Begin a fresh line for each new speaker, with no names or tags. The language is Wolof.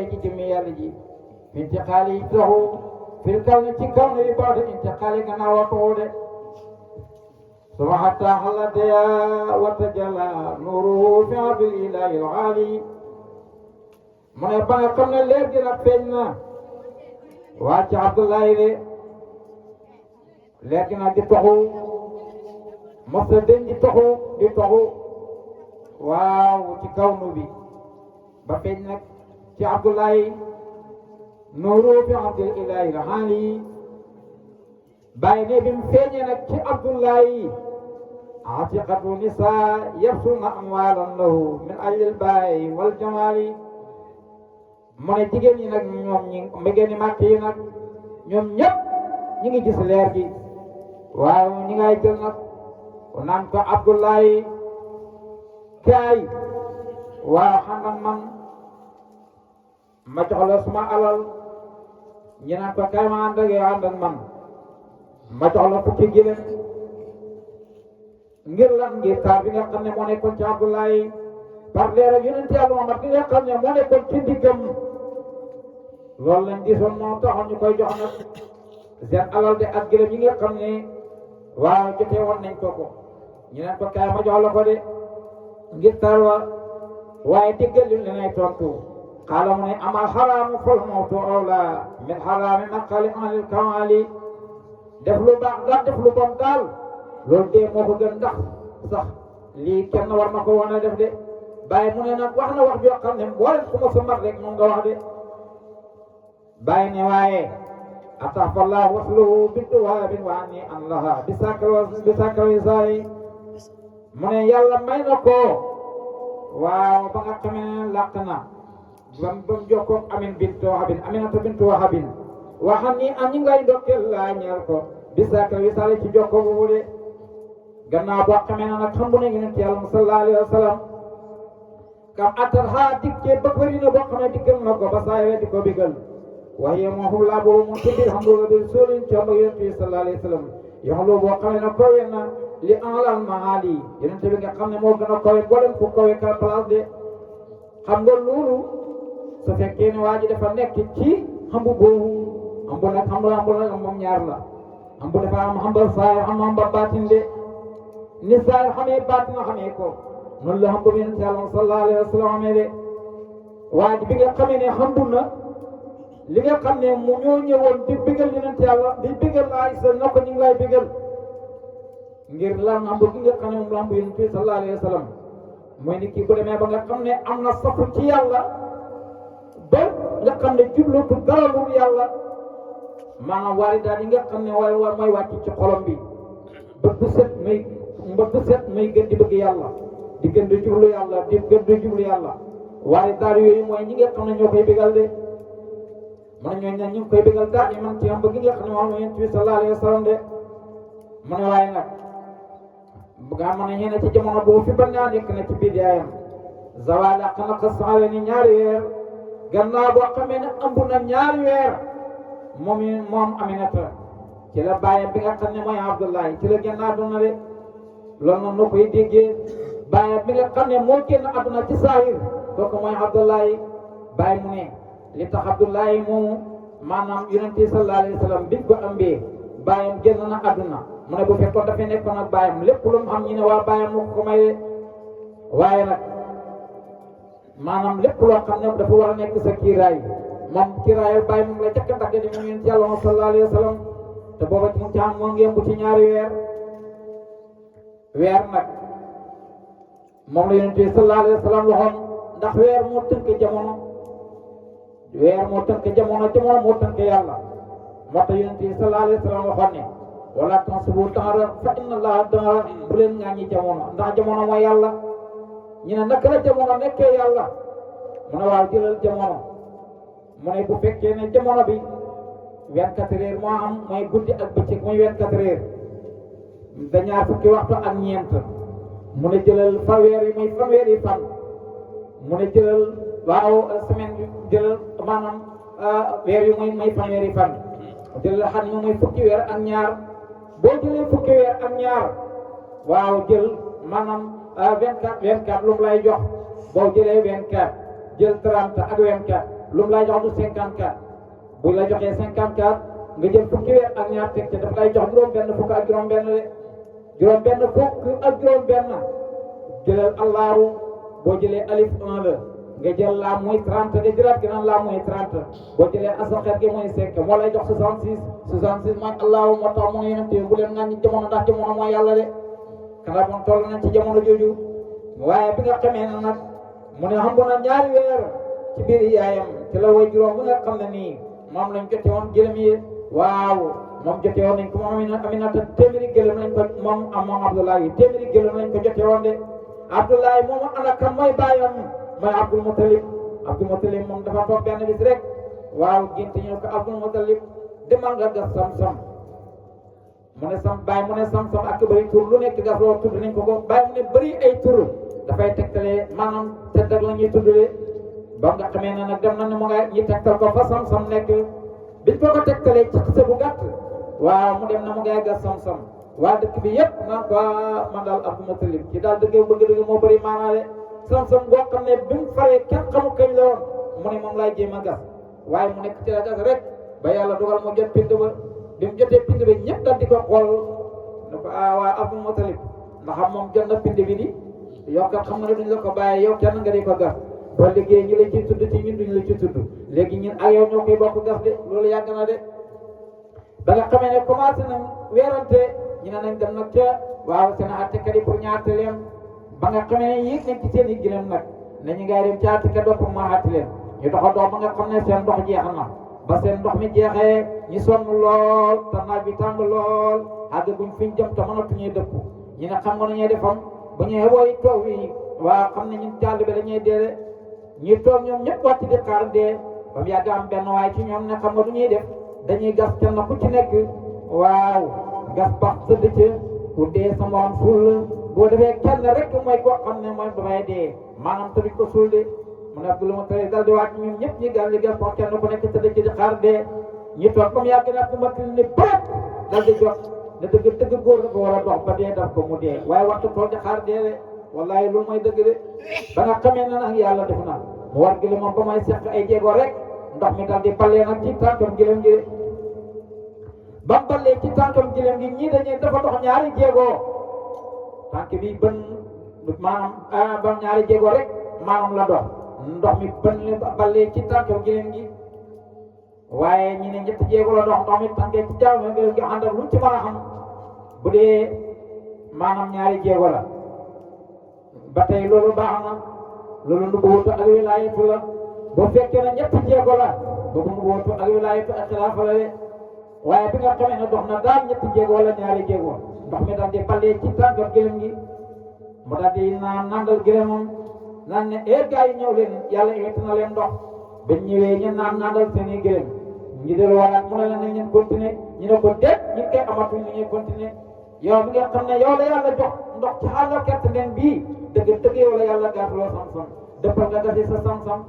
toxee ci jëmmi yàlla ji intiqaali yi toxu fil kaw ni ci kaw ni baatu intiqaali gannaaw a toxu de suma xataa xalataya watajala nuruhu fi abil ilahi alali mu ne ba nga xam ne leer gi nag feeñ na waa ci Abdullahi de leer gi nag di toxu mos a den di toxu waaw ci kaw nu bi ba feeñ nag ci Abdullahi nuuru fi abdil ilahi alali bàyyi ne bi mu feeñee nag ci Abdullahi atiqatu nisa yabsuna amwalan lahu min ajlil baay wal jamali mu ne jigéen ñi nag ñoom ñi mbégéen ni màkk yi nag ñoom ñëpp ñi ngi gis leer gi waaw ñi ngay jël nag naan ko Abdullahi kaay waaw xam man ma jox la suma alal ñi naan ko kaay ma ànd ak yow ànd ak man ma jox la fukki giléem ngir lan ngir taar bi nga xam ne moo nekkoon ci Abdullahi par leer ak yonent Yàlla Muhammad bi nga xam ne moo nekkoon ci ndiggam loolu lañ gisoon moo taxoon ñu koy jox nag seen alal de ak giléem yi nga xam ne waaw jotee woon nañ ko ñu naan ko kaay ma jox la ko de ngir taar wa waaye diggal li lenay tontu xaala mu ne amal xaraamu fal mawtu awla min xaraami naqali anil kamali def lu baax daal def lu bon daal loolu dee moo ko gën ndax sax lii kenn war na ko wane def de bàyyi mu ne nag wax na wax joo xam ne boole ku ma sa mat rek moom nga wax de bàyyi ne waaye atafallah wasluhu bintuwaabin wa anni an laha bisakal saay mu ne yàlla may na ko waaw ba nga xamee ne làq na bam jokkoog amin bintu wahabin aminata bintu wahabin waxam ni am ñi ngay dokkeel laa ñeel ko bisakal wi sale ci jokko boobu de gannaaw boo xamee ne nag xam bu ne yonent Yàlla sallallahu alayhi wa sallam kam attal xaa dikkee ba bëri na boo xam ne diggal na ko ba saa yoo di ko bigal waaye moo xam laa boobu mu tëddee xam nga de sóolin ci am ak yonent bi sallallahu alayhi wa sallam yoo loo boo xamee ne kowe na li alal maali yonent bi nga xam ne moo gën a kowe boolem ku kowe ka place de xam nga loolu su fekkee ne waa ji dafa nekk ci xambu boobu ambu nag moom ñaar la ambu dafa am xambal saay am xambal baatin de ni saay xamee baatin na xamee ko noonu la xambu yonent Yàlla sallallahu alayhi wa sallam xamee de waa ji bi nga xamee ne xambu na li nga xam ne mu ñoo ñëwoon di bigal yonent Yàlla di bigal Aysa na ko ñu ngi lay bigal ngir lan xambu gi nga xam ne moom la xambu yonent bi sallallahu alayhi wa sallam mooy nit ki bu demee ba nga xam ne am na safu ci yàlla ba nga xam ne jublutu dara lu yàlla maanaam waaridaat yi nga xam ne war mooy wàcc ci xolom bi bët bu set may gën di bëgg yàlla di gën di jublu yàlla di gën di jublu yàlla waaridaat yooyu mooy ñi nga xam ne ñoo koy bégal de mu ne ñooñu ñu ngi koy bégal daal yi man ci am bëgg nga xam ne moom yonent bi sallallahu alayhi wa sallam de mu ne waaye nag nga mën a ñene ci jamono boobu fi ba ñaa nekk na ci biir yaayam zawala xana ko saxale ni ñaari weer gannaaw boo xamee ne ëmb na ñaari weer moom Aminata ci la bàyyam bi nga xam ne mooy Abdullahi ci la génn àdduna de loolu noonu noo koy déggee bàyyam bi nga xam ne moo génn àdduna ci saahir kooku mooy Abdullahi bàyyi mu ne li tax Abdullahi moomu maanaam yonent bi sallallahu alayhi wa sallam biñ ko ëmbee bàyyam génn na àdduna mu ne bu fekkoon dafay nekkoon ak bàyyam lépp lu mu xam ñu ne waa bàyyam moo ko may de waaye nag maanaam lépp loo xam ne dafa war a nekk sa kiiraay moom kiiraayu bàyyi moom la jëkk a dagg di moom yonent Yàlla sallallahu alayhi wa sallam te booba ci mu ci am moo ngeen bu ci ñaari weer nag moom la yonent bi sallallahu alayhi wa sallam waxoon ndax weer moo tënk jamono jamono moo tënk yàlla moo tax yonent bi sallallahu alayhi wa sallam waxoon ne wala tansubu dahra fa inna allaha dahra bu leen ŋàññi jamono ndax jamono mooy yàlla ñu ne naka la jamono nekkee yàlla mu ne waaw jëlal jamono mu ne bu fekkee ne jamono bi 24 heures moo am mooy guddi ak bëccëg mooy 24 heures da ñaar fukki waxtu ak ñeent mu ne jëlal fanweer yi muy fanweeri fan mu ne jëlal waaw semaine bi jëlal maanaam weer yi muy fanweeri fan jëlal xam ne muy fukki weer ak ñaar boo jëlee fukki weer ak ñaar waaw jël maanaam 24 lu mu lay jox boo jëlee 24 jël 30 ak 24 lu mu lay jox du 54 bu la joxee 54 nga jël fukki weer ak ñaar teg te daf lay jox juróom-benn fukk ak juróom-benn de juróom-benn fukk ak juróom-benn jëlal allahu boo jëlee alif 1 la nga jël laa muy 30 de jëlaat gi naan laa muy 30 boo jëlee asaxeet gi muy 5 moo lay jox 66 66 mooy allahu moo tax mu ne yonent bi bu leen ŋàññi jamono ndax jamono mooy yàlla de xanaa moom toll nañ ci jamono jooju waaye bi nga xamee ne nag mu ne xam na ñaari weer ci biir yaayam ci la way juróom bi nga xam ne nii moom lañ jote woon gëlëm yi waaw moom jote woon nañ ko moom Aminata téeméeri gëlëm lañ ko moom Abdoulaye téeméeri gëlëm lañ ko jote woon de Abdoulaye moom ana kan mooy bàyyam mooy Abdul Mutalib moom dafa toog benn bis rek waaw gént ñu ko Abdul Mutalib demal nga gas sam-sam mu ne sam-sam ak bëri tur lu nekk gas loo tudd nañ ko bàyyi mu ne bëri ay tur dafay tegtale maanaam tedd ak la ñuy tuddee ba nga xamee ne nag dem na ne mu nga ñi tegtal ko fa sam-sam nekk biñ ko tegtalee ci xisa bu gàtt waaw mu dem na mu ngay gas sam-sam waa dëkk bi yëpp naan ko man daal Abdul Mutalib ci daal dëgg moo bëri maanaale sam-sam boo xam ne bi mu faree kenn xamu kañ la woon mu ne moom laay jéem a gas waaye mu nekk ci la gas rek ba yàlla dogal mu jot pind ba bi mu jotee pind bi ñëpp daal di ko xool ne ko waa Abdul Mutalib ndax moom jot na pind bi di yow kat xam nga ne duñ la ko bàyyi yow kenn nga di ko gas boo liggéey ñu la ci tudd ci ñun duñ la ci tudd léegi ñun ak yow ñoo koy bokk gas de loolu yàgg na de ba nga xamee ne commencé nañ weerante ñu ne nañ dem nag ca waaw seen àttekat yi pour ñu àtte leen ba nga xamee ne yéeg nañ ci seen i gëlëm nag nañu ngay dem ci àttekat ba pour mu àtte leen ñu doxa dox ba nga xam ne seen ndox jeex na ba seen ndox mi jeexee ñu sonn lool te naaj bi tàng lool àgg buñ fiñ jëm te mënatuñuy dëkku ñu ne xam nga nu ñuy defam bu ñu xewooy toog yi waaw xam ne ñun jàll bi dañuy dee ñuy toog ñoom ñëpp wàcc di xaar dee ba mu yàgg am benn waaye ci ñoom ne xam nga du ñuy def dañuy gas kenn ku ci nekk waaw gas bax sëdd ca ku dee sa morom suul boo defee kenn rek mooy koo xam ne mooy damay dee maanaam te duñ ko suul de mu ne Abdul Mutalib dal di wàcc ñun ñëpp ñi gas li gas bax kenn ku nekk sëdd ci di xaar dee ñu toog ba mu yàgg ne Abdul Mutalib ne bërëb dal di jot ne dëgg góor dafa war a dox ba dee daf ko mu dee waaye waxtu toog di xaar dee de wallahi loolu mooy dëgg de ba nga xamee ne nag yàlla def na mu war gëlëm moom ba may seq ay jéego rek ndox mi dal di ballee nag ci tànkam gëlëm gi de ba mu ballee ci tànkam gëlëm gi ñii dañuy dafa dox ñaari jéego tànk bi bën maanaam ba ñaari jéego rek maanaam la dox ndox mi bën ballee ci tànkam gëlëm gi waaye ñi ne ñetti jéego la dox ndox mi tànkee ci jaww gi ànd ak lu ci mën a xam bu dee maanaam ñaari jéego la ba tey loolu baax na loolu nubuwatu ak wilaayatu la boo fekkee ne ñetti jéego la boobu nubuwatu ak wilaayatu ak xilaafa la de waaye bi nga xamee ne dox na daal ñetti jéego wala ñaari jéego ndox mi daal di ballee ci tànkam gëlëm gi mu daal di nandal gëlëmam naan ne gars yi ñëw leen yàlla invité na leen ndox ba ñëwee ñu nandal seen i gëlëm ñu dellu walaat mu ne leen nañ leen continuer ñu ne ko déet ñu koy amatul ñu ñuy continuer yow mi nga xam ne yow la yàlla jox ndox ci àll kerte leen bii dëgg yow la yàlla gaafaloo sam-sam dëppal nga gasi sa sam-sam